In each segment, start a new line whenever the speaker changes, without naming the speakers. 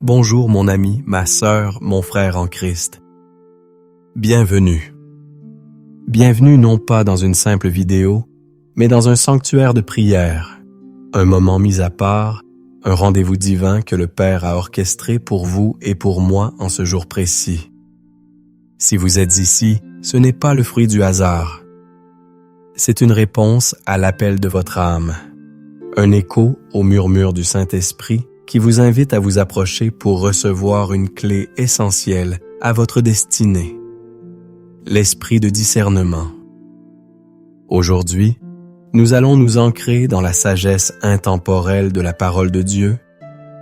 Bonjour mon ami, ma sœur, mon frère en Christ. Bienvenue. Bienvenue non pas dans une simple vidéo, mais dans un sanctuaire de prière, un moment mis à part, un rendez-vous divin que le Père a orchestré pour vous et pour moi en ce jour précis. Si vous êtes ici, ce n'est pas le fruit du hasard. C'est une réponse à l'appel de votre âme, un écho au murmure du Saint-Esprit qui vous invite à vous approcher pour recevoir une clé essentielle à votre destinée, l'esprit de discernement. Aujourd'hui, nous allons nous ancrer dans la sagesse intemporelle de la parole de Dieu,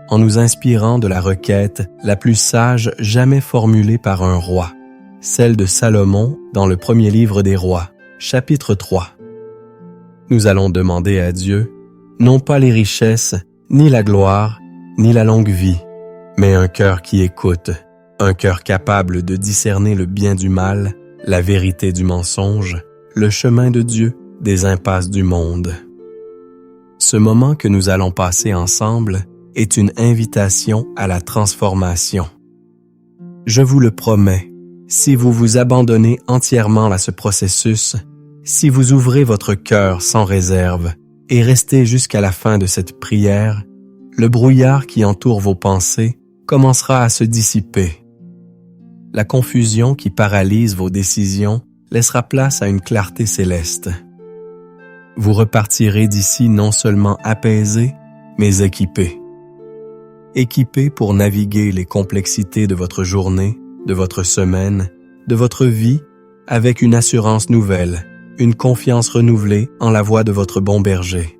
en nous inspirant de la requête la plus sage jamais formulée par un roi, celle de Salomon dans le premier livre des rois, chapitre 3. Nous allons demander à Dieu, non pas les richesses, ni la gloire, ni la longue vie, mais un cœur qui écoute, un cœur capable de discerner le bien du mal, la vérité du mensonge, le chemin de Dieu des impasses du monde. Ce moment que nous allons passer ensemble est une invitation à la transformation. Je vous le promets, si vous vous abandonnez entièrement à ce processus, si vous ouvrez votre cœur sans réserve et restez jusqu'à la fin de cette prière, le brouillard qui entoure vos pensées commencera à se dissiper. La confusion qui paralyse vos décisions laissera place à une clarté céleste. Vous repartirez d'ici non seulement apaisé, mais équipé. Équipé pour naviguer les complexités de votre journée, de votre semaine, de votre vie, avec une assurance nouvelle, une confiance renouvelée en la voix de votre bon berger.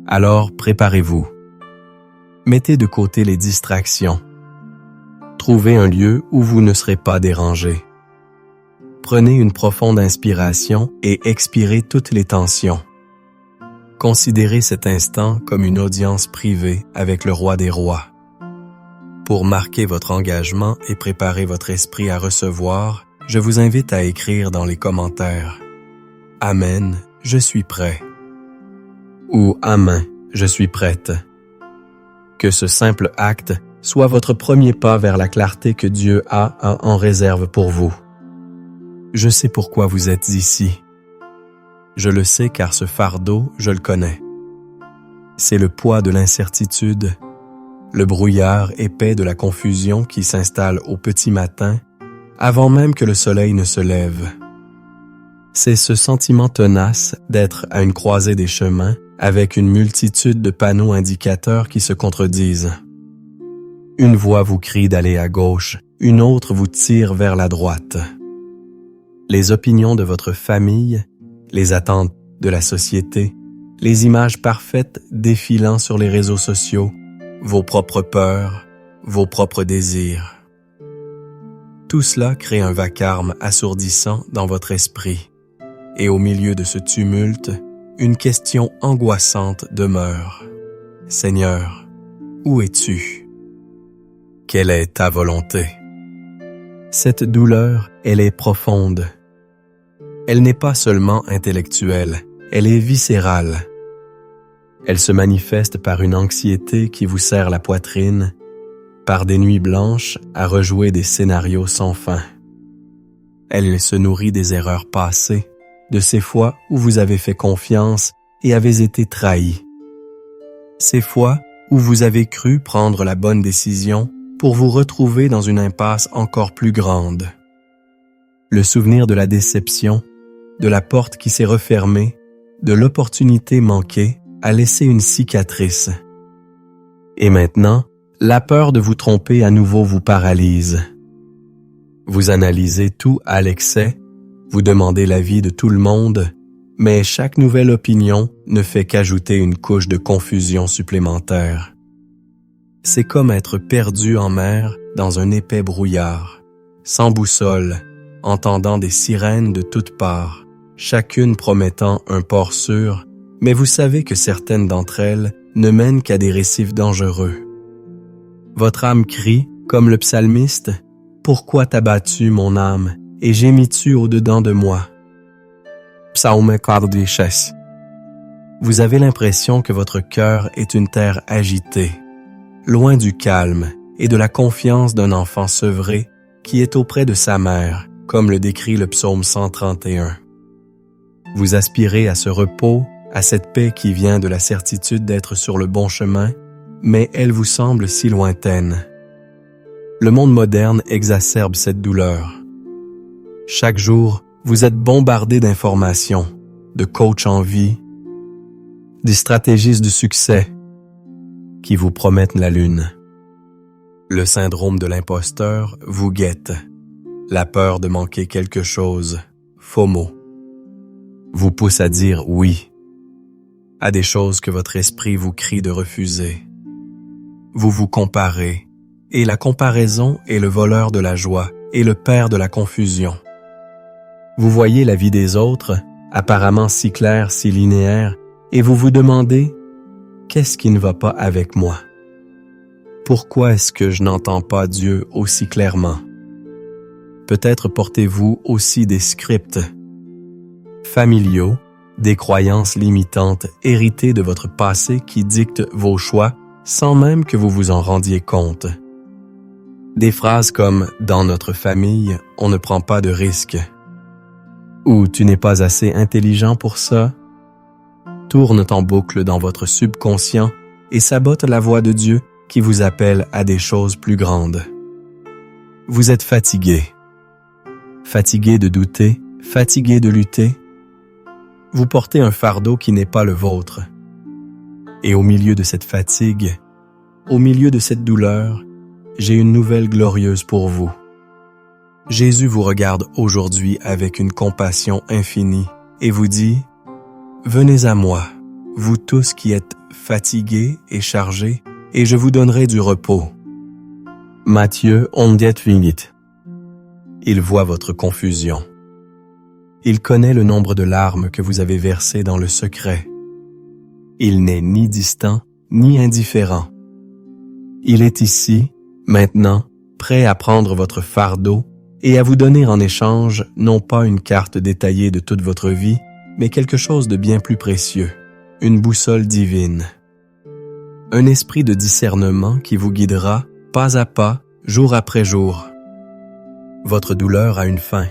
Alors préparez-vous. Mettez de côté les distractions. Trouvez un lieu où vous ne serez pas dérangé. Prenez une profonde inspiration et expirez toutes les tensions. Considérez cet instant comme une audience privée avec le roi des rois. Pour marquer votre engagement et préparer votre esprit à recevoir, je vous invite à écrire dans les commentaires « Amen, je suis prêt » ou « Amen, je suis prête ». Que ce simple acte soit votre premier pas vers la clarté que Dieu a en réserve pour vous. Je sais pourquoi vous êtes ici. Je le sais car ce fardeau, je le connais. C'est le poids de l'incertitude, le brouillard épais de la confusion qui s'installe au petit matin, avant même que le soleil ne se lève. C'est ce sentiment tenace d'être à une croisée des chemins, avec une multitude de panneaux indicateurs qui se contredisent. Une voix vous crie d'aller à gauche, une autre vous tire vers la droite. Les opinions de votre famille, les attentes de la société, les images parfaites défilant sur les réseaux sociaux, vos propres peurs, vos propres désirs. Tout cela crée un vacarme assourdissant dans votre esprit. Et au milieu de ce tumulte, une question angoissante demeure. Seigneur, où es-tu? Quelle est ta volonté? Cette douleur, elle est profonde. Elle n'est pas seulement intellectuelle, elle est viscérale. Elle se manifeste par une anxiété qui vous serre la poitrine, par des nuits blanches à rejouer des scénarios sans fin. Elle se nourrit des erreurs passées, de ces fois où vous avez fait confiance et avez été trahi. Ces fois où vous avez cru prendre la bonne décision pour vous retrouver dans une impasse encore plus grande. Le souvenir de la déception, de la porte qui s'est refermée, de l'opportunité manquée a laissé une cicatrice. Et maintenant, la peur de vous tromper à nouveau vous paralyse. Vous analysez tout à l'excès, vous demandez l'avis de tout le monde, mais chaque nouvelle opinion ne fait qu'ajouter une couche de confusion supplémentaire. C'est comme être perdu en mer dans un épais brouillard, sans boussole, entendant des sirènes de toutes parts, chacune promettant un port sûr, mais vous savez que certaines d'entre elles ne mènent qu'à des récifs dangereux. Votre âme crie, comme le psalmiste, « Pourquoi t'as battu, mon âme, et gémis-tu au-dedans de moi? » Psaume 46. Vous avez l'impression que votre cœur est une terre agitée, loin du calme et de la confiance d'un enfant sevré qui est auprès de sa mère, comme le décrit le psaume 131. Vous aspirez à ce repos, à cette paix qui vient de la certitude d'être sur le bon chemin, mais elle vous semble si lointaine. Le monde moderne exacerbe cette douleur. Chaque jour, vous êtes bombardé d'informations, de coachs en vie, des stratégistes du succès qui vous promettent la lune. Le syndrome de l'imposteur vous guette. La peur de manquer quelque chose, FOMO, vous pousse à dire oui à des choses que votre esprit vous crie de refuser. Vous vous comparez, et la comparaison est le voleur de la joie et le père de la confusion. Vous voyez la vie des autres, apparemment si claire, si linéaire, et vous vous demandez « Qu'est-ce qui ne va pas avec moi? Pourquoi est-ce que je n'entends pas Dieu aussi clairement? » Peut-être portez-vous aussi des scripts familiaux, des croyances limitantes héritées de votre passé qui dictent vos choix sans même que vous vous en rendiez compte. Des phrases comme « Dans notre famille, on ne prend pas de risques » ou « Tu n'es pas assez intelligent pour ça » tournent en boucle dans votre subconscient et sabotent la voix de Dieu qui vous appelle à des choses plus grandes. Vous êtes fatigué. Fatigué de douter, fatigué de lutter. Vous portez un fardeau qui n'est pas le vôtre. Et au milieu de cette fatigue, au milieu de cette douleur, j'ai une nouvelle glorieuse pour vous. Jésus vous regarde aujourd'hui avec une compassion infinie et vous dit « Venez à moi, vous tous qui êtes fatigués et chargés, et je vous donnerai du repos. » Matthieu 11:8. Il voit votre confusion. Il connaît le nombre de larmes que vous avez versées dans le secret. Il n'est ni distant, ni indifférent. Il est ici, maintenant, prêt à prendre votre fardeau et à vous donner en échange non pas une carte détaillée de toute votre vie, mais quelque chose de bien plus précieux, une boussole divine. Un esprit de discernement qui vous guidera, pas à pas, jour après jour. Votre douleur a une fin.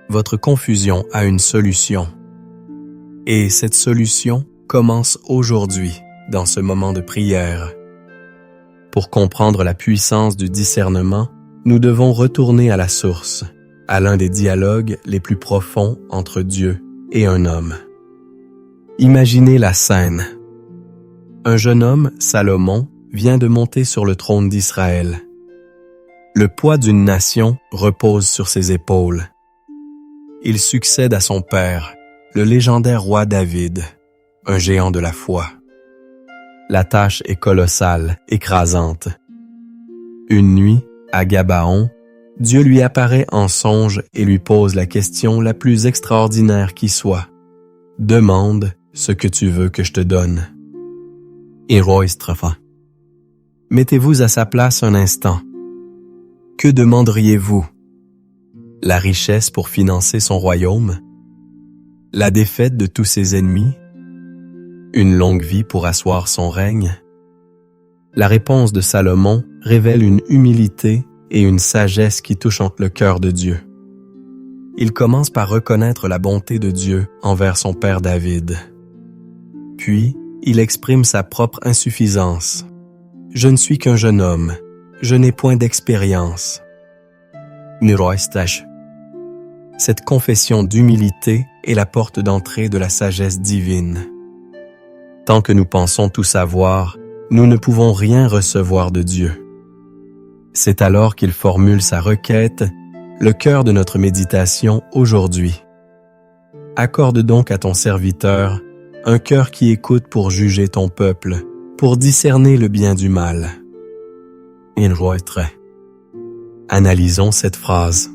Votre confusion a une solution. Et cette solution commence aujourd'hui, dans ce moment de prière. Pour comprendre la puissance du discernement, nous devons retourner à la source, à l'un des dialogues les plus profonds entre Dieu et un homme. Imaginez la scène. Un jeune homme, Salomon, vient de monter sur le trône d'Israël. Le poids d'une nation repose sur ses épaules. Il succède à son père, le légendaire roi David, un géant de la foi. La tâche est colossale, écrasante. Une nuit, à Gabaon, Dieu lui apparaît en songe et lui pose la question la plus extraordinaire qui soit. « Demande ce que tu veux que je te donne. » Héroïstrophe. Mettez-vous à sa place un instant. Que demanderiez-vous? La richesse pour financer son royaume? La défaite de tous ses ennemis? Une longue vie pour asseoir son règne? La réponse de Salomon révèle une humilité et une sagesse qui touchent le cœur de Dieu. Il commence par reconnaître la bonté de Dieu envers son père David. Puis, il exprime sa propre insuffisance. « Je ne suis qu'un jeune homme, je n'ai point d'expérience. » Cette confession d'humilité est la porte d'entrée de la sagesse divine. Tant que nous pensons tout savoir, nous ne pouvons rien recevoir de Dieu. C'est alors qu'il formule sa requête, le cœur de notre méditation aujourd'hui. Accorde donc à ton serviteur un cœur qui écoute pour juger ton peuple, pour discerner le bien du mal. Analysons cette phrase.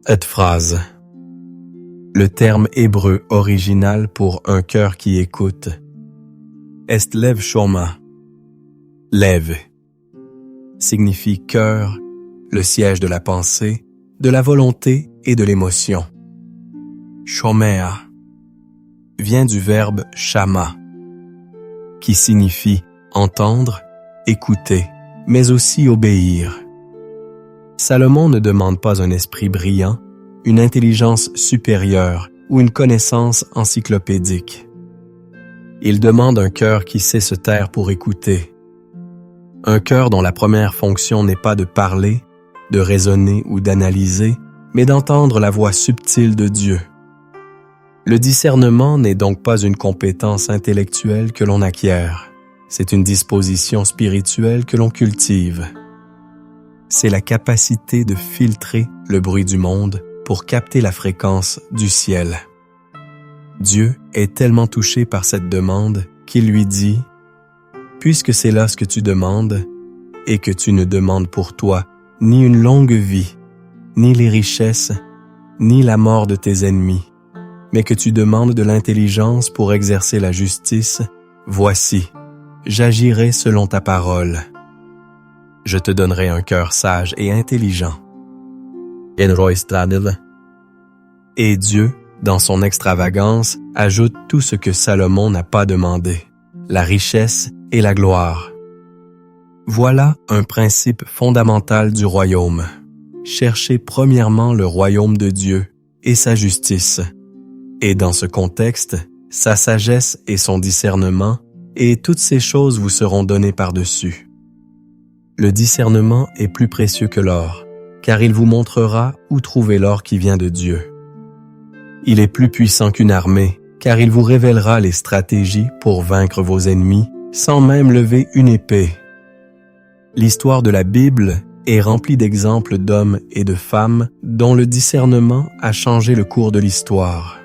Cette phrase. Le terme hébreu original pour un cœur qui écoute est lev shoma. Lev signifie cœur, le siège de la pensée, de la volonté et de l'émotion. Shomea vient du verbe shama, qui signifie entendre, écouter, mais aussi obéir. Salomon ne demande pas un esprit brillant, une intelligence supérieure ou une connaissance encyclopédique. Il demande un cœur qui sait se taire pour écouter. Un cœur dont la première fonction n'est pas de parler, de raisonner ou d'analyser, mais d'entendre la voix subtile de Dieu. Le discernement n'est donc pas une compétence intellectuelle que l'on acquiert, c'est une disposition spirituelle que l'on cultive. C'est la capacité de filtrer le bruit du monde pour capter la fréquence du ciel. Dieu est tellement touché par cette demande qu'il lui dit « Puisque c'est là ce que tu demandes, et que tu ne demandes pour toi ni une longue vie, ni les richesses, ni la mort de tes ennemis, mais que tu demandes de l'intelligence pour exercer la justice, voici, j'agirai selon ta parole. Je te donnerai un cœur sage et intelligent. » Et Dieu, dans son extravagance, ajoute tout ce que Salomon n'a pas demandé, la richesse et la gloire. Voilà un principe fondamental du royaume. Cherchez premièrement le royaume de Dieu et sa justice. Et dans ce contexte, sa sagesse et son discernement, et toutes ces choses vous seront données par-dessus. Le discernement est plus précieux que l'or, car il vous montrera où trouver l'or qui vient de Dieu. Il est plus puissant qu'une armée, car il vous révélera les stratégies pour vaincre vos ennemis, sans même lever une épée. L'histoire de la Bible est remplie d'exemples d'hommes et de femmes dont le discernement a changé le cours de l'histoire.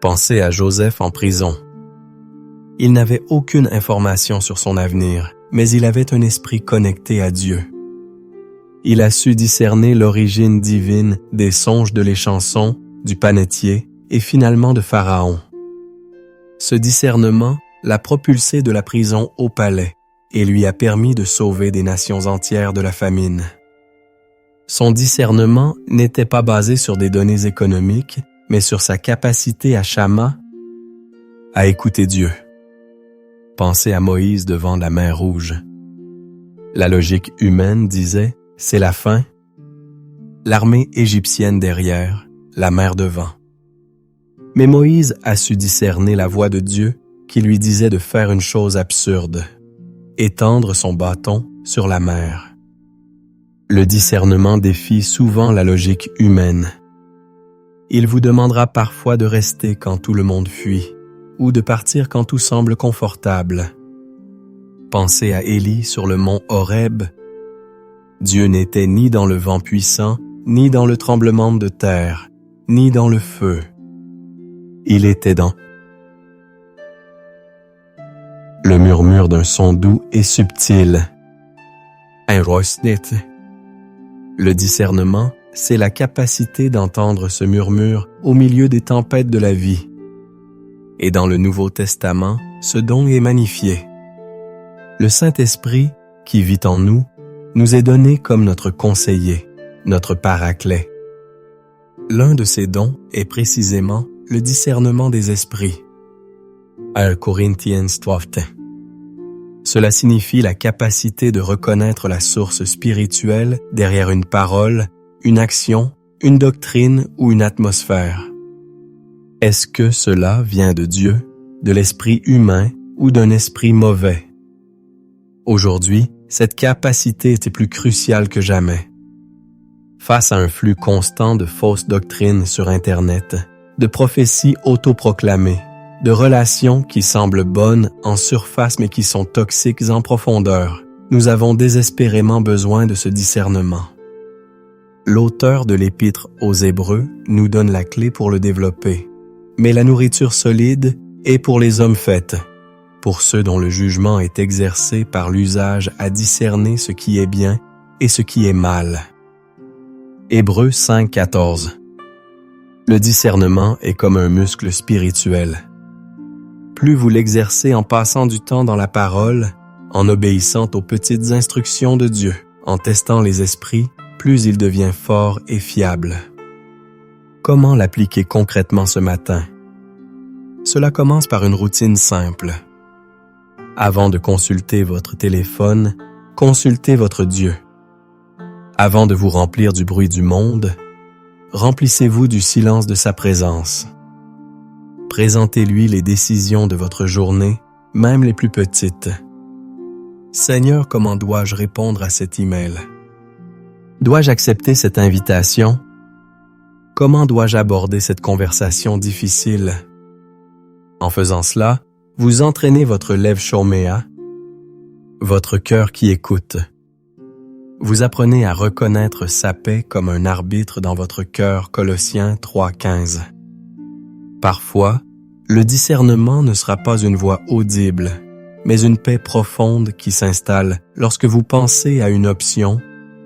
Pensez à Joseph en prison. Il n'avait aucune information sur son avenir, mais il avait un esprit connecté à Dieu. Il a su discerner l'origine divine des songes de l'échanson, du panetier et finalement de Pharaon. Ce discernement l'a propulsé de la prison au palais et lui a permis de sauver des nations entières de la famine. Son discernement n'était pas basé sur des données économiques, mais sur sa capacité à écouter Dieu. Pensez à Moïse devant la mer Rouge. La logique humaine disait « c'est la fin », l'armée égyptienne derrière, la mer devant. Mais Moïse a su discerner la voix de Dieu qui lui disait de faire une chose absurde, étendre son bâton sur la mer. Le discernement défie souvent la logique humaine. Il vous demandera parfois de rester quand tout le monde fuit, ou de partir quand tout semble confortable. Pensez à Élie sur le mont Horeb. Dieu n'était ni dans le vent puissant, ni dans le tremblement de terre, ni dans le feu. Il était dans le murmure d'un son doux et subtil. Le discernement, c'est la capacité d'entendre ce murmure au milieu des tempêtes de la vie. Et dans le Nouveau Testament, ce don est magnifié. Le Saint-Esprit, qui vit en nous, nous est donné comme notre conseiller, notre paraclet. L'un de ces dons est précisément le discernement des esprits. 1 Corinthiens 12. Cela signifie la capacité de reconnaître la source spirituelle derrière une parole, une action, une doctrine ou une atmosphère. Est-ce que cela vient de Dieu, de l'esprit humain ou d'un esprit mauvais? Aujourd'hui, cette capacité était plus cruciale que jamais. Face à un flux constant de fausses doctrines sur Internet, de prophéties autoproclamées, de relations qui semblent bonnes en surface mais qui sont toxiques en profondeur, nous avons désespérément besoin de ce discernement. L'auteur de l'Épître aux Hébreux nous donne la clé pour le développer, mais la nourriture solide est pour les hommes faits, pour ceux dont le jugement est exercé par l'usage à discerner ce qui est bien et ce qui est mal. Hébreux 5,14. Le discernement est comme un muscle spirituel. Plus vous l'exercez en passant du temps dans la parole, en obéissant aux petites instructions de Dieu, en testant les esprits, plus il devient fort et fiable. Comment l'appliquer concrètement ce matin? Cela commence par une routine simple. Avant de consulter votre téléphone, consultez votre Dieu. Avant de vous remplir du bruit du monde, remplissez-vous du silence de sa présence. Présentez-lui les décisions de votre journée, même les plus petites. Seigneur, comment dois-je répondre à cet email? Dois-je accepter cette invitation? Comment dois-je aborder cette conversation difficile? En faisant cela, vous entraînez votre lève shoméa, votre cœur qui écoute. Vous apprenez à reconnaître sa paix comme un arbitre dans votre cœur, Colossiens 3:15. Parfois, le discernement ne sera pas une voix audible, mais une paix profonde qui s'installe lorsque vous pensez à une option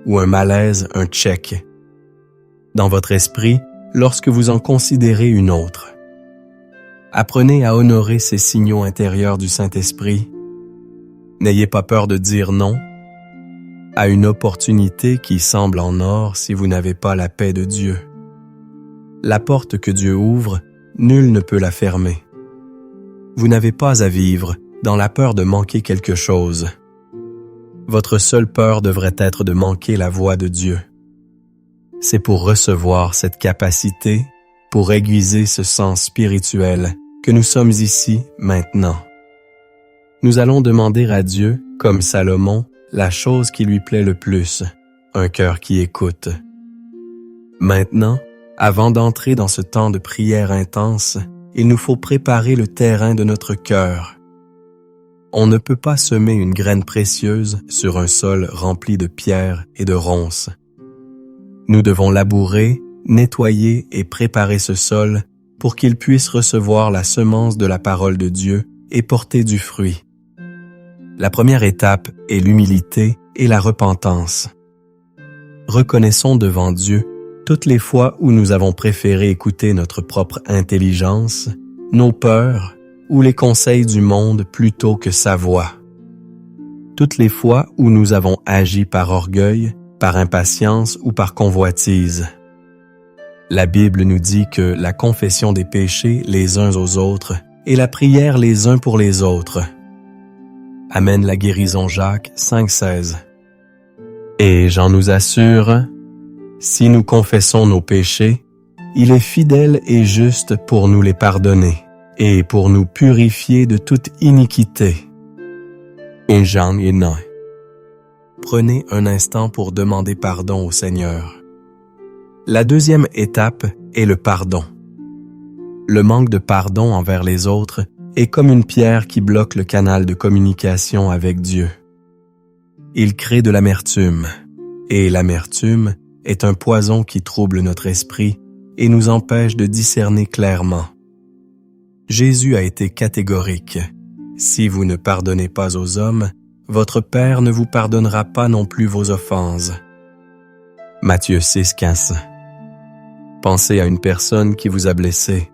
ou un malaise, un check. Dans votre esprit, lorsque vous en considérez une autre. Apprenez à honorer ces signaux intérieurs du Saint-Esprit. N'ayez pas peur de dire non à une opportunité qui semble en or si vous n'avez pas la paix de Dieu. La porte que Dieu ouvre, nul ne peut la fermer. Vous n'avez pas à vivre dans la peur de manquer quelque chose. Votre seule peur devrait être de manquer la voix de Dieu. C'est pour recevoir cette capacité, pour aiguiser ce sens spirituel, que nous sommes ici maintenant. Nous allons demander à Dieu, comme Salomon, la chose qui lui plaît le plus, un cœur qui écoute. Maintenant, avant d'entrer dans ce temps de prière intense, il nous faut préparer le terrain de notre cœur. On ne peut pas semer une graine précieuse sur un sol rempli de pierres et de ronces. Nous devons labourer, nettoyer et préparer ce sol pour qu'il puisse recevoir la semence de la parole de Dieu et porter du fruit. La première étape est l'humilité et la repentance. Reconnaissons devant Dieu toutes les fois où nous avons préféré écouter notre propre intelligence, nos peurs ou les conseils du monde plutôt que sa voix. Toutes les fois où nous avons agi par orgueil, par impatience ou par convoitise. La Bible nous dit que la confession des péchés les uns aux autres et la prière les uns pour les autres amène la guérison. Jacques 5:16. Et Jean nous assure, si nous confessons nos péchés, il est fidèle et juste pour nous les pardonner et pour nous purifier de toute iniquité. Et Jean 1. Prenez un instant pour demander pardon au Seigneur. La deuxième étape est le pardon. Le manque de pardon envers les autres est comme une pierre qui bloque le canal de communication avec Dieu. Il crée de l'amertume, et l'amertume est un poison qui trouble notre esprit et nous empêche de discerner clairement. Jésus a été catégorique. Si vous ne pardonnez pas aux hommes, votre Père ne vous pardonnera pas non plus vos offenses. Matthieu 6:15. Pensez à une personne qui vous a blessé.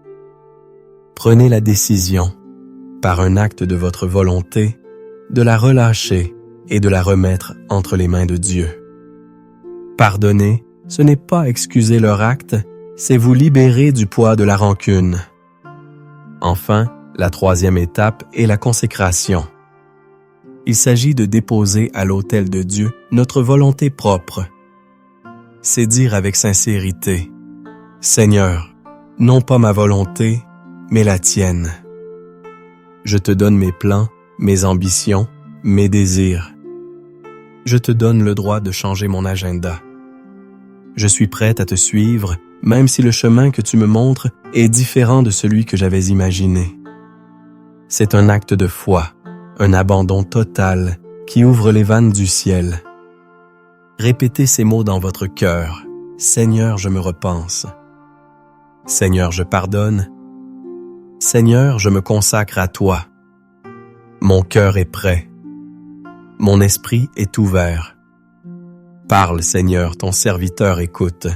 Prenez la décision, par un acte de votre volonté, de la relâcher et de la remettre entre les mains de Dieu. Pardonner, ce n'est pas excuser leur acte, c'est vous libérer du poids de la rancune. Enfin, la troisième étape est la consécration. Il s'agit de déposer à l'autel de Dieu notre volonté propre. C'est dire avec sincérité, « Seigneur, non pas ma volonté, mais la tienne. Je te donne mes plans, mes ambitions, mes désirs. Je te donne le droit de changer mon agenda. Je suis prête à te suivre, même si le chemin que tu me montres est différent de celui que j'avais imaginé. » C'est un acte de foi, un abandon total qui ouvre les vannes du ciel. Répétez ces mots dans votre cœur. « Seigneur, je me repense. Seigneur, je pardonne. Seigneur, je me consacre à toi. Mon cœur est prêt. Mon esprit est ouvert. Parle, Seigneur, ton serviteur écoute.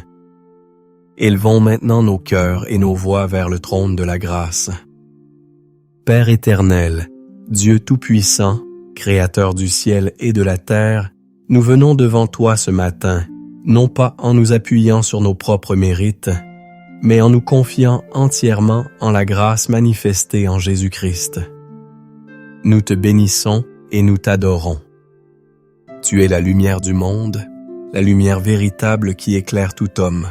Élevons maintenant nos cœurs et nos voix vers le trône de la grâce. Père éternel, Dieu tout-puissant, Créateur du ciel et de la terre, nous venons devant toi ce matin, non pas en nous appuyant sur nos propres mérites, mais en nous confiant entièrement en la grâce manifestée en Jésus-Christ. Nous te bénissons et nous t'adorons. Tu es la lumière du monde, la lumière véritable qui éclaire tout homme.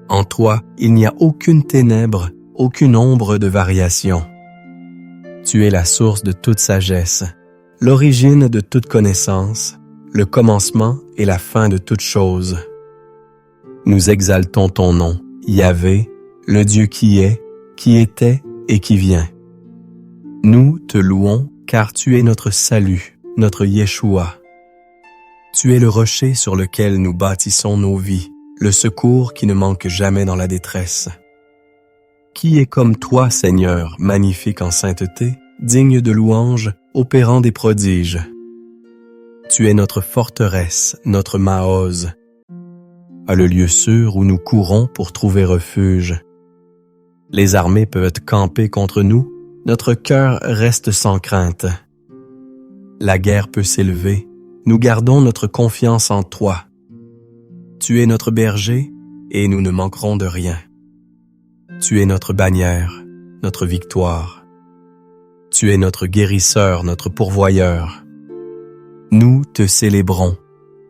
En toi, il n'y a aucune ténèbre, aucune ombre de variation. Tu es la source de toute sagesse, l'origine de toute connaissance, le commencement et la fin de toute chose. Nous exaltons ton nom, Yahvé, le Dieu qui est, qui était et qui vient. Nous te louons car tu es notre salut, notre Yeshua. Tu es le rocher sur lequel nous bâtissons nos vies, le secours qui ne manque jamais dans la détresse. Qui est comme toi, Seigneur, magnifique en sainteté, digne de louange, opérant des prodiges? Tu es notre forteresse, notre Maoz, le lieu sûr où nous courons pour trouver refuge. Les armées peuvent camper contre nous, notre cœur reste sans crainte. La guerre peut s'élever, nous gardons notre confiance en toi. Tu es notre berger et nous ne manquerons de rien. Tu es notre bannière, notre victoire. Tu es notre guérisseur, notre pourvoyeur. Nous te célébrons,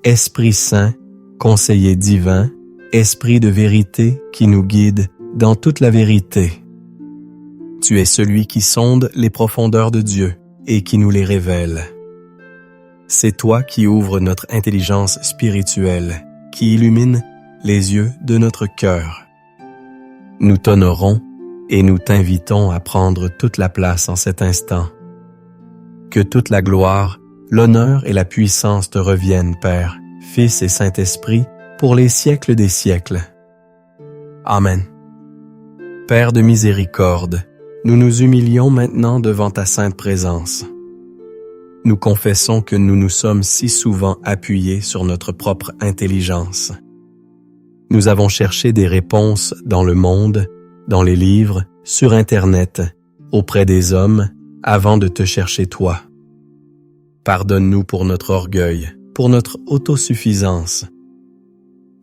Esprit Saint, Conseiller divin, Esprit de vérité qui nous guide dans toute la vérité. Tu es celui qui sonde les profondeurs de Dieu et qui nous les révèle. C'est toi qui ouvres notre intelligence spirituelle, qui illumine les yeux de notre cœur. Nous t'honorons et nous t'invitons à prendre toute la place en cet instant. Que toute la gloire, l'honneur et la puissance te reviennent, Père, Fils et Saint-Esprit, pour les siècles des siècles. Amen. Père de miséricorde, nous nous humilions maintenant devant ta sainte présence. Nous confessons que nous nous sommes si souvent appuyés sur notre propre intelligence. Nous avons cherché des réponses dans le monde, dans les livres, sur Internet, auprès des hommes, avant de te chercher toi. Pardonne-nous pour notre orgueil, pour notre autosuffisance.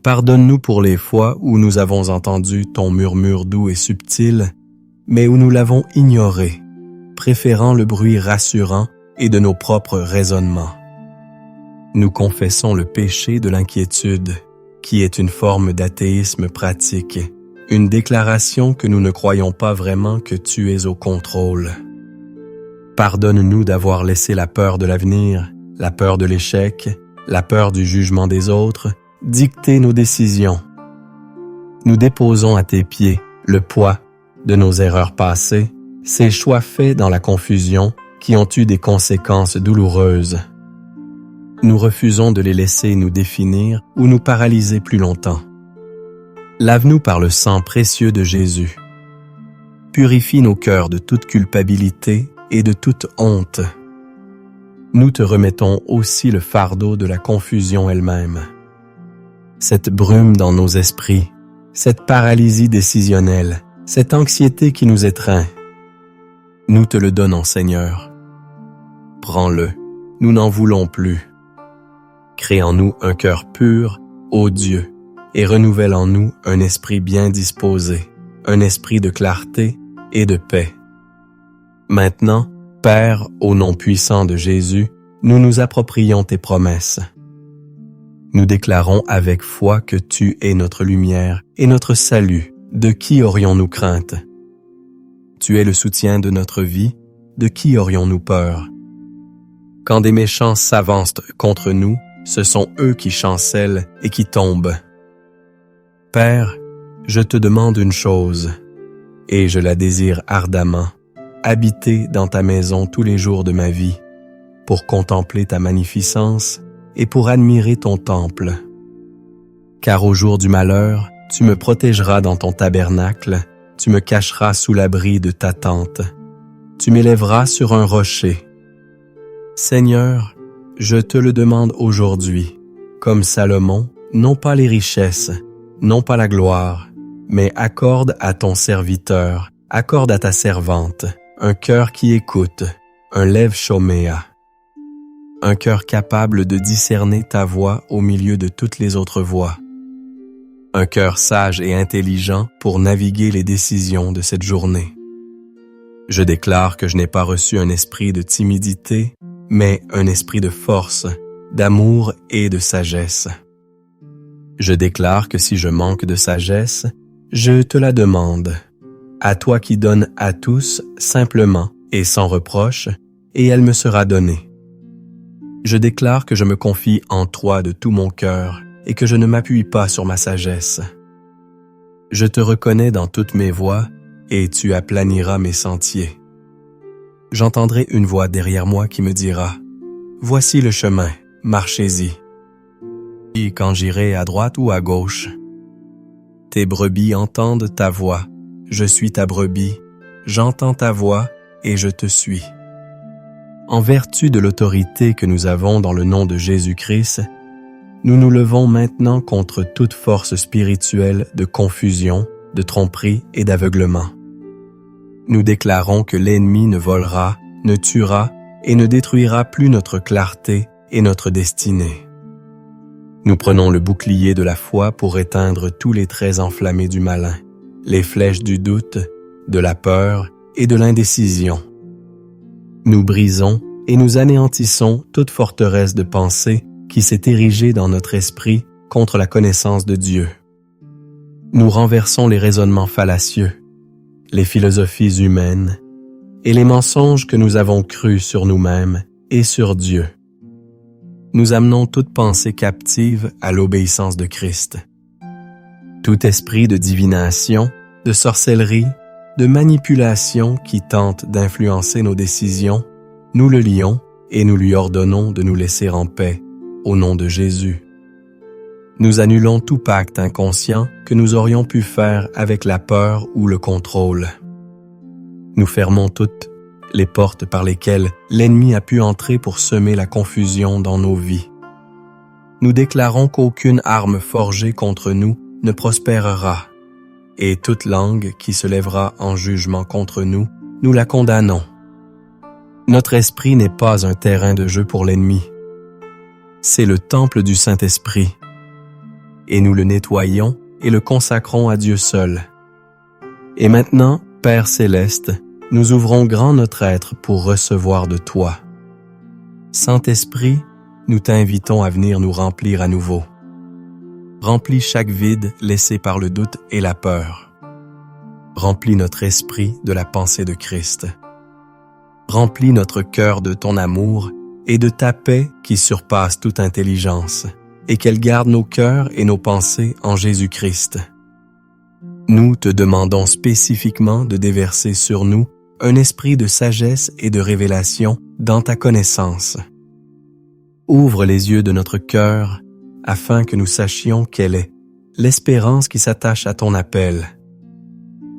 Pardonne-nous pour les fois où nous avons entendu ton murmure doux et subtil, mais où nous l'avons ignoré, préférant le bruit rassurant et de nos propres raisonnements. Nous confessons le péché de l'inquiétude, qui est une forme d'athéisme pratique, une déclaration que nous ne croyons pas vraiment que tu es au contrôle. Pardonne-nous d'avoir laissé la peur de l'avenir, la peur de l'échec, la peur du jugement des autres, dicter nos décisions. Nous déposons à tes pieds le poids de nos erreurs passées, ces choix faits dans la confusion qui ont eu des conséquences douloureuses. Nous refusons de les laisser nous définir ou nous paralyser plus longtemps. Lave-nous par le sang précieux de Jésus. Purifie nos cœurs de toute culpabilité et de toute honte. Nous te remettons aussi le fardeau de la confusion elle-même. Cette brume dans nos esprits, cette paralysie décisionnelle, cette anxiété qui nous étreint. Nous te le donnons, Seigneur. Prends-le, nous n'en voulons plus. Crée en nous un cœur pur, ô Dieu, et renouvelle en nous un esprit bien disposé, un esprit de clarté et de paix. Maintenant, Père, au nom puissant de Jésus, nous nous approprions tes promesses. Nous déclarons avec foi que tu es notre lumière et notre salut. De qui aurions-nous crainte? Tu es le soutien de notre vie. De qui aurions-nous peur? Quand des méchants s'avancent contre nous, ce sont eux qui chancellent et qui tombent. Père, je te demande une chose, et je la désire ardemment, habiter dans ta maison tous les jours de ma vie, pour contempler ta magnificence et pour admirer ton temple. Car au jour du malheur, tu me protégeras dans ton tabernacle, tu me cacheras sous l'abri de ta tente, tu m'élèveras sur un rocher. Seigneur, je te le demande aujourd'hui, comme Salomon, non pas les richesses, non pas la gloire, mais accorde à ton serviteur, accorde à ta servante, un cœur qui écoute, un lève shoméa, un cœur capable de discerner ta voix au milieu de toutes les autres voix, un cœur sage et intelligent pour naviguer les décisions de cette journée. Je déclare que je n'ai pas reçu un esprit de timidité, mais un esprit de force, d'amour et de sagesse. Je déclare que si je manque de sagesse, je te la demande, à toi qui donnes à tous simplement et sans reproche, et elle me sera donnée. Je déclare que je me confie en toi de tout mon cœur et que je ne m'appuie pas sur ma sagesse. Je te reconnais dans toutes mes voies et tu aplaniras mes sentiers. J'entendrai une voix derrière moi qui me dira « Voici le chemin, marchez-y. » Et quand j'irai à droite ou à gauche, tes brebis entendent ta voix, je suis ta brebis, j'entends ta voix et je te suis. En vertu de l'autorité que nous avons dans le nom de Jésus-Christ, nous nous levons maintenant contre toute force spirituelle de confusion, de tromperie et d'aveuglement. Nous déclarons que l'ennemi ne volera, ne tuera et ne détruira plus notre clarté et notre destinée. Nous prenons le bouclier de la foi pour éteindre tous les traits enflammés du malin, les flèches du doute, de la peur et de l'indécision. Nous brisons et nous anéantissons toute forteresse de pensée qui s'est érigée dans notre esprit contre la connaissance de Dieu. Nous renversons les raisonnements fallacieux, les philosophies humaines et les mensonges que nous avons crus sur nous-mêmes et sur Dieu. Nous amenons toute pensée captive à l'obéissance de Christ. Tout esprit de divination, de sorcellerie, de manipulation qui tente d'influencer nos décisions, nous le lions et nous lui ordonnons de nous laisser en paix, au nom de Jésus. Nous annulons tout pacte inconscient que nous aurions pu faire avec la peur ou le contrôle. Nous fermons toutes les portes par lesquelles l'ennemi a pu entrer pour semer la confusion dans nos vies. Nous déclarons qu'aucune arme forgée contre nous ne prospérera, et toute langue qui se lèvera en jugement contre nous, nous la condamnons. Notre esprit n'est pas un terrain de jeu pour l'ennemi. C'est le temple du Saint-Esprit, et nous le nettoyons et le consacrons à Dieu seul. Et maintenant, Père céleste, nous ouvrons grand notre être pour recevoir de toi. Saint-Esprit, nous t'invitons à venir nous remplir à nouveau. Remplis chaque vide laissé par le doute et la peur. Remplis notre esprit de la pensée de Christ. Remplis notre cœur de ton amour et de ta paix qui surpasse toute intelligence, et qu'elle garde nos cœurs et nos pensées en Jésus-Christ. Nous te demandons spécifiquement de déverser sur nous un esprit de sagesse et de révélation dans ta connaissance. Ouvre les yeux de notre cœur afin que nous sachions quelle est l'espérance qui s'attache à ton appel.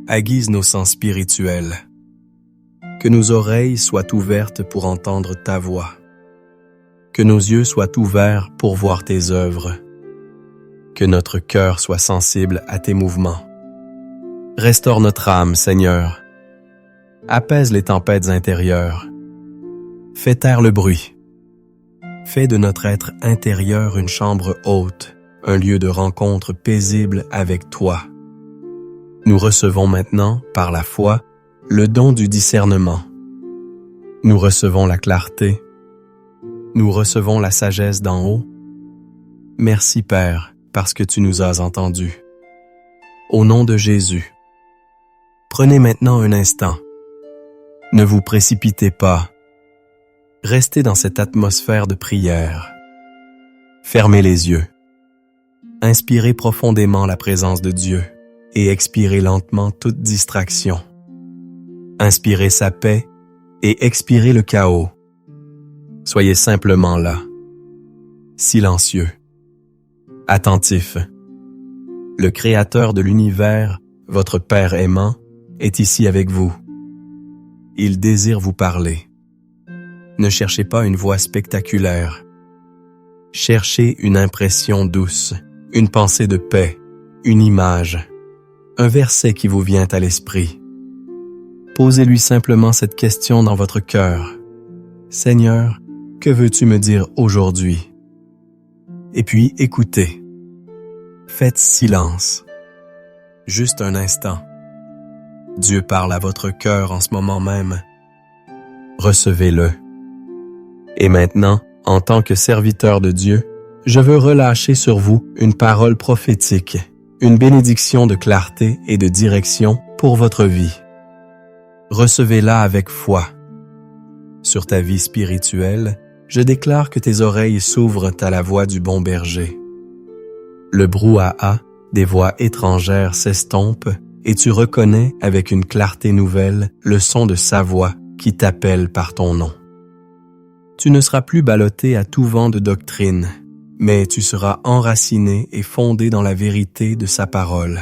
Aiguise nos sens spirituels. Que nos oreilles soient ouvertes pour entendre ta voix. Que nos yeux soient ouverts pour voir tes œuvres. Que notre cœur soit sensible à tes mouvements. Restaure notre âme, Seigneur. Apaise les tempêtes intérieures. Fais taire le bruit. Fais de notre être intérieur une chambre haute, un lieu de rencontre paisible avec toi. Nous recevons maintenant, par la foi, le don du discernement. Nous recevons la clarté. Nous recevons la sagesse d'en haut. Merci, Père, parce que tu nous as entendus. Au nom de Jésus. Prenez maintenant un instant. Ne vous précipitez pas. Restez dans cette atmosphère de prière. Fermez les yeux. Inspirez profondément la présence de Dieu et expirez lentement toute distraction. Inspirez sa paix et expirez le chaos. Soyez simplement là, silencieux, attentif. Le Créateur de l'univers, votre Père aimant, est ici avec vous. Il désire vous parler. Ne cherchez pas une voix spectaculaire. Cherchez une impression douce, une pensée de paix, une image, un verset qui vous vient à l'esprit. Posez-lui simplement cette question dans votre cœur. Seigneur, que veux-tu me dire aujourd'hui? Et puis écoutez. Faites silence. Juste un instant. Dieu parle à votre cœur en ce moment même. Recevez-le. Et maintenant, en tant que serviteur de Dieu, je veux relâcher sur vous une parole prophétique, une bénédiction de clarté et de direction pour votre vie. Recevez-la avec foi. Sur ta vie spirituelle, je déclare que tes oreilles s'ouvrent à la voix du bon berger. Le brouhaha des voix étrangères s'estompe et tu reconnais avec une clarté nouvelle le son de sa voix qui t'appelle par ton nom. Tu ne seras plus ballotté à tout vent de doctrine, mais tu seras enraciné et fondé dans la vérité de sa parole.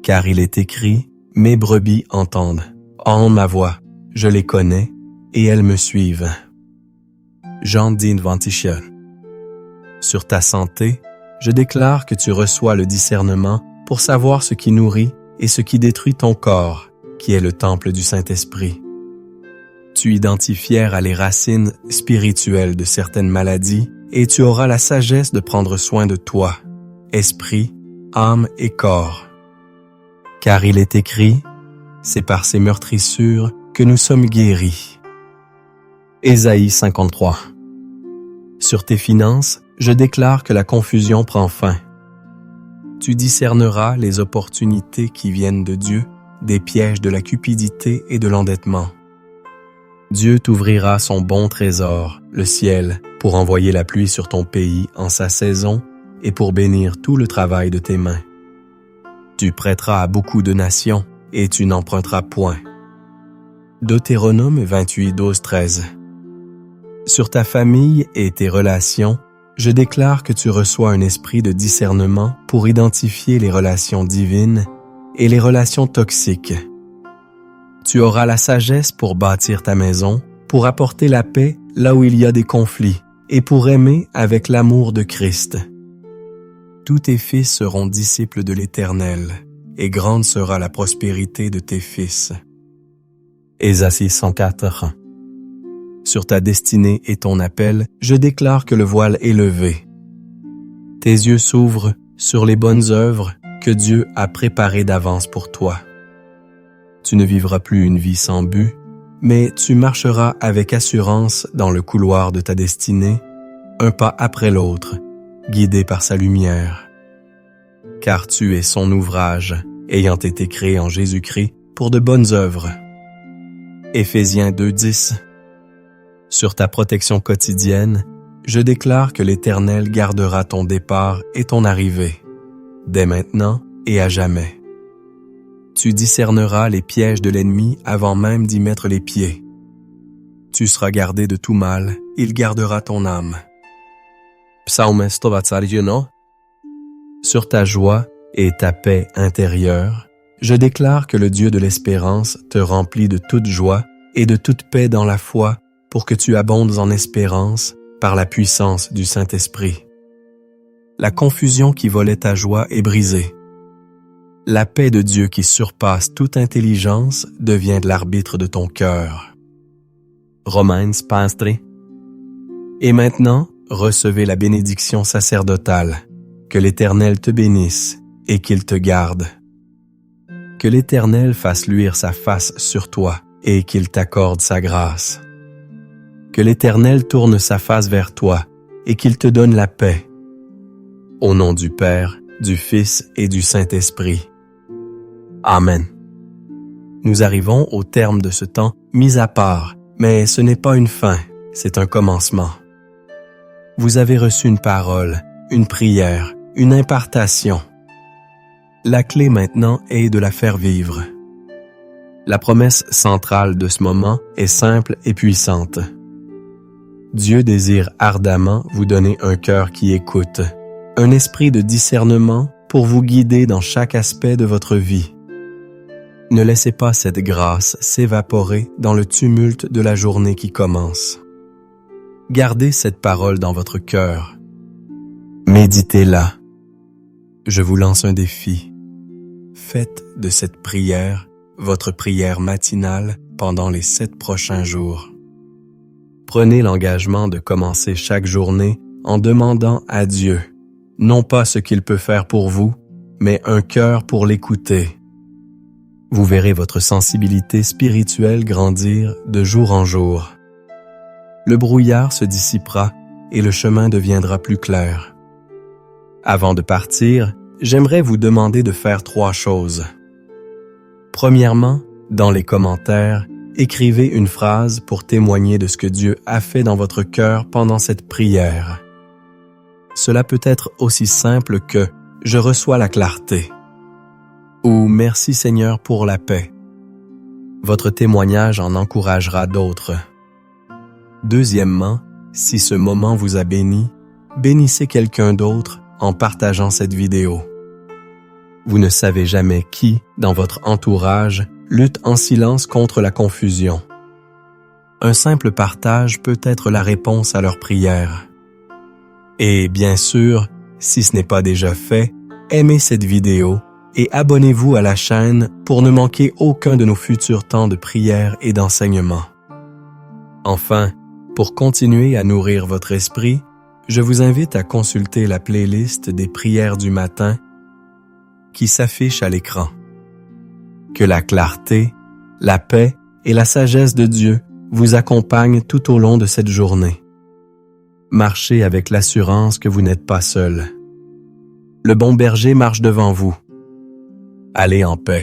Car il est écrit, « Mes brebis entendent, en ma voix, je les connais, et elles me suivent. » Jean 10:21. Sur ta santé, je déclare que tu reçois le discernement pour savoir ce qui nourrit et ce qui détruit ton corps, qui est le temple du Saint-Esprit. Tu identifieras les racines spirituelles de certaines maladies et tu auras la sagesse de prendre soin de toi, esprit, âme et corps. Car il est écrit, c'est par ces meurtrissures que nous sommes guéris. Ésaïe 53. Sur tes finances, je déclare que la confusion prend fin. Tu discerneras les opportunités qui viennent de Dieu, des pièges de la cupidité et de l'endettement. Dieu t'ouvrira son bon trésor, le ciel, pour envoyer la pluie sur ton pays en sa saison et pour bénir tout le travail de tes mains. Tu prêteras à beaucoup de nations et tu n'emprunteras point. Deutéronome 28:12-13. Sur ta famille et tes relations, je déclare que tu reçois un esprit de discernement pour identifier les relations divines et les relations toxiques. Tu auras la sagesse pour bâtir ta maison, pour apporter la paix là où il y a des conflits et pour aimer avec l'amour de Christ. Tous tes fils seront disciples de l'Éternel et grande sera la prospérité de tes fils. Ésaïe 104. Sur ta destinée et ton appel, je déclare que le voile est levé. Tes yeux s'ouvrent sur les bonnes œuvres que Dieu a préparées d'avance pour toi. Tu ne vivras plus une vie sans but, mais tu marcheras avec assurance dans le couloir de ta destinée, un pas après l'autre, guidé par sa lumière. Car tu es son ouvrage, ayant été créé en Jésus-Christ pour de bonnes œuvres. Éphésiens 2:10. Sur ta protection quotidienne, je déclare que l'Éternel gardera ton départ et ton arrivée, dès maintenant et à jamais. Tu discerneras les pièges de l'ennemi avant même d'y mettre les pieds. Tu seras gardé de tout mal, il gardera ton âme. Psalm 121. Sur ta joie et ta paix intérieure, je déclare que le Dieu de l'espérance te remplit de toute joie et de toute paix dans la foi pour que tu abondes en espérance par la puissance du Saint-Esprit. La confusion qui volait ta joie est brisée. La paix de Dieu qui surpasse toute intelligence devient de l'arbitre de ton cœur. Romains 13. Et maintenant, recevez la bénédiction sacerdotale. Que l'Éternel te bénisse et qu'il te garde. Que l'Éternel fasse luire sa face sur toi et qu'il t'accorde sa grâce. Que l'Éternel tourne sa face vers toi et qu'il te donne la paix. Au nom du Père, du Fils et du Saint-Esprit. Amen. Nous arrivons au terme de ce temps mis à part, mais ce n'est pas une fin, c'est un commencement. Vous avez reçu une parole, une prière, une impartation. La clé maintenant est de la faire vivre. La promesse centrale de ce moment est simple et puissante. Dieu désire ardemment vous donner un cœur qui écoute, un esprit de discernement pour vous guider dans chaque aspect de votre vie. Ne laissez pas cette grâce s'évaporer dans le tumulte de la journée qui commence. Gardez cette parole dans votre cœur. Méditez-la. Je vous lance un défi. Faites de cette prière votre prière matinale pendant les 7 prochains jours. Prenez l'engagement de commencer chaque journée en demandant à Dieu, non pas ce qu'il peut faire pour vous, mais un cœur pour l'écouter. Vous verrez votre sensibilité spirituelle grandir de jour en jour. Le brouillard se dissipera et le chemin deviendra plus clair. Avant de partir, j'aimerais vous demander de faire 3 choses. Premièrement, dans les commentaires, écrivez une phrase pour témoigner de ce que Dieu a fait dans votre cœur pendant cette prière. Cela peut être aussi simple que « Je reçois la clarté » ou « Merci Seigneur pour la paix ». Votre témoignage en encouragera d'autres. Deuxièmement, si ce moment vous a béni, bénissez quelqu'un d'autre en partageant cette vidéo. Vous ne savez jamais qui, dans votre entourage, lutte en silence contre la confusion. Un simple partage peut être la réponse à leurs prières. Et bien sûr, si ce n'est pas déjà fait, aimez cette vidéo et abonnez-vous à la chaîne pour ne manquer aucun de nos futurs temps de prière et d'enseignement. Enfin, pour continuer à nourrir votre esprit, je vous invite à consulter la playlist des prières du matin qui s'affiche à l'écran. Que la clarté, la paix et la sagesse de Dieu vous accompagnent tout au long de cette journée. Marchez avec l'assurance que vous n'êtes pas seul. Le bon berger marche devant vous. Allez en paix.